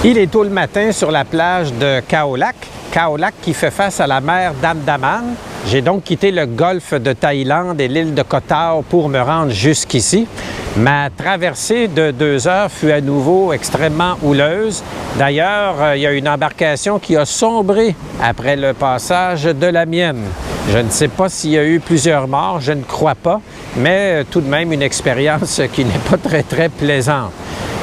Il est tôt le matin sur la plage de Khao Lak. Khao Lak qui fait face à la mer d'Andaman. J'ai donc quitté le golfe de Thaïlande et l'île de Koh Tao pour me rendre jusqu'ici. Ma traversée de 2 heures fut à nouveau extrêmement houleuse. D'ailleurs, il y a une embarcation qui a sombré après le passage de la mienne. Je ne sais pas s'il y a eu plusieurs morts, je ne crois pas, mais tout de même une expérience qui n'est pas très plaisante.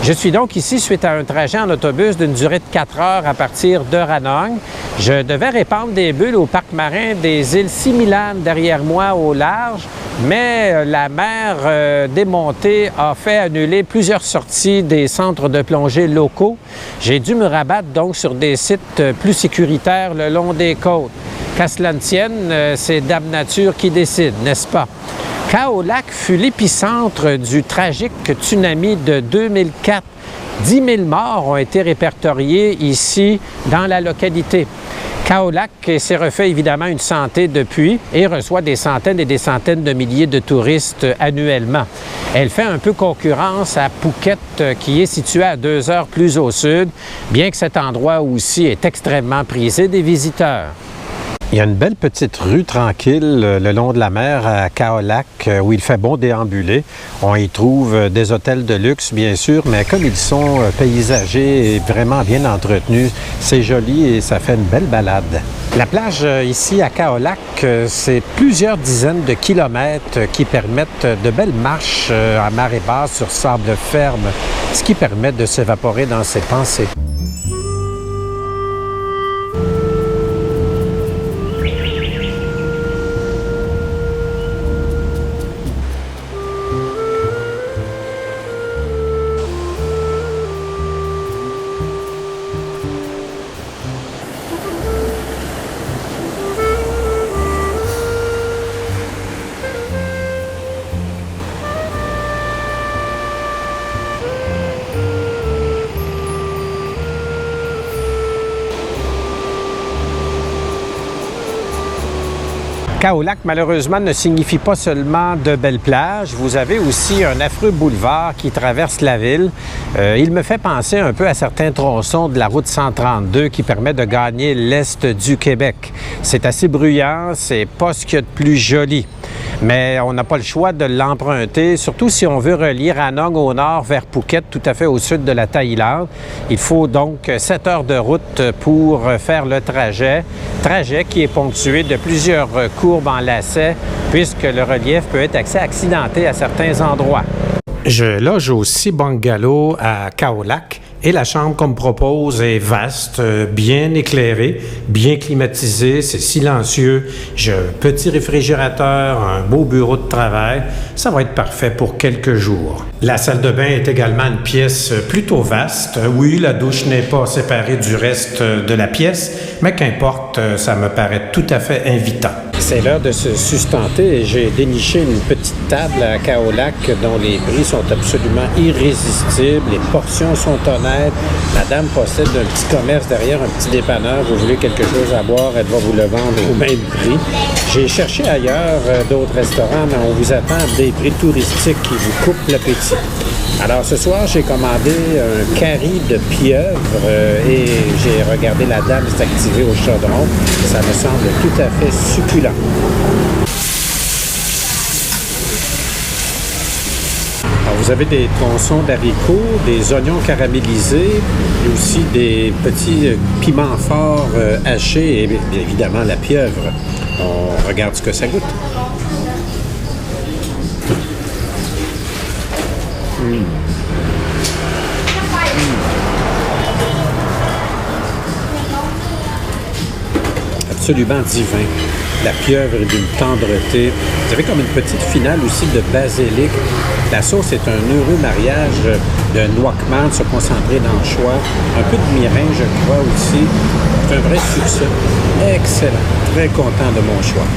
Je suis donc ici suite à un trajet en autobus d'une durée de 4 heures à partir de Ranong. Je devais répandre des bulles au parc marin des îles Similan derrière moi au large, mais la mer démontée a fait annuler plusieurs sorties des centres de plongée locaux. J'ai dû me rabattre donc sur des sites plus sécuritaires le long des côtes. Qu'à cela ne tienne, c'est Dame Nature qui décide, n'est-ce pas? Khao Lak fut l'épicentre du tragique tsunami de 2004. 10 000 morts ont été répertoriés ici dans la localité. Khao Lak s'est refait évidemment une santé depuis et reçoit des centaines et des centaines de milliers de touristes annuellement. Elle fait un peu concurrence à Phuket qui est situé à 2 heures plus au sud, bien que cet endroit aussi est extrêmement prisé des visiteurs. Il y a une belle petite rue tranquille le long de la mer à Khao Lak où il fait bon déambuler. On y trouve des hôtels de luxe, bien sûr, mais comme ils sont paysagers et vraiment bien entretenus, c'est joli et ça fait une belle balade. La plage ici à Khao Lak, c'est plusieurs dizaines de kilomètres qui permettent de belles marches à marée basse sur sable ferme, ce qui permet de s'évaporer dans ses pensées. Khao Lak, malheureusement, ne signifie pas seulement de belles plages. Vous avez aussi un affreux boulevard qui traverse la ville. Il me fait penser un peu à certains tronçons de la route 132 qui permet de gagner l'est du Québec. C'est assez bruyant, c'est pas ce qu'il y a de plus joli. Mais on n'a pas le choix de l'emprunter, surtout si on veut relier Ranong au nord vers Phuket, tout à fait au sud de la Thaïlande. Il faut donc 7 heures de route pour faire le trajet qui est ponctué de plusieurs courbes en lacets, puisque le relief peut être assez accidenté à certains endroits. Je loge au Sea Bungalow à Khao Lak. Et la chambre qu'on me propose est vaste, bien éclairée, bien climatisée, c'est silencieux. J'ai un petit réfrigérateur, un beau bureau de travail. Ça va être parfait pour quelques jours. La salle de bain est également une pièce plutôt vaste. Oui, la douche n'est pas séparée du reste de la pièce, mais qu'importe, ça me paraît tout à fait invitant. C'est l'heure de se sustenter et j'ai déniché une petite table à Khao Lak dont les prix sont absolument irrésistibles, les portions sont honnêtes. La dame possède un petit commerce derrière, un petit dépanneur. Vous voulez quelque chose à boire, elle va vous le vendre au même prix. J'ai cherché ailleurs d'autres restaurants, mais on vous attend à des prix touristiques qui vous coupent l'appétit. Alors ce soir, j'ai commandé un curry de pieuvre et j'ai regardé la dame s'activer au chaudron. Ça me semble tout à fait succulent. Alors, vous avez des tronçons d'haricots, des oignons caramélisés, et aussi des petits piments forts hachés et bien évidemment la pieuvre. On regarde ce que ça goûte. Absolument divin. La pieuvre est d'une tendreté. Vous avez comme une petite finale aussi de basilic. La sauce est un heureux mariage de noix de menthe se concentrer dans le choix. Un peu de mirin, je crois aussi. C'est un vrai succès. Excellent. Très content de mon choix.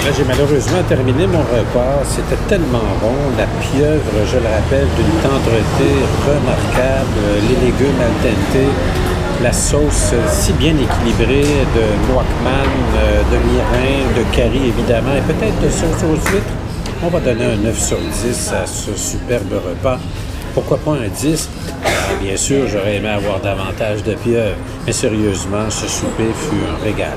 Là, j'ai malheureusement terminé mon repas. C'était tellement bon. La pieuvre, je le rappelle, d'une tendreté remarquable. Les légumes al dente. La sauce si bien équilibrée de noix de menthe, de mirin, de curry évidemment, et peut-être de sauce aux huîtres. On va donner un 9 sur 10 à ce superbe repas. Pourquoi pas un 10? Bien sûr, j'aurais aimé avoir davantage de pieuvres, mais sérieusement, ce souper fut un régal.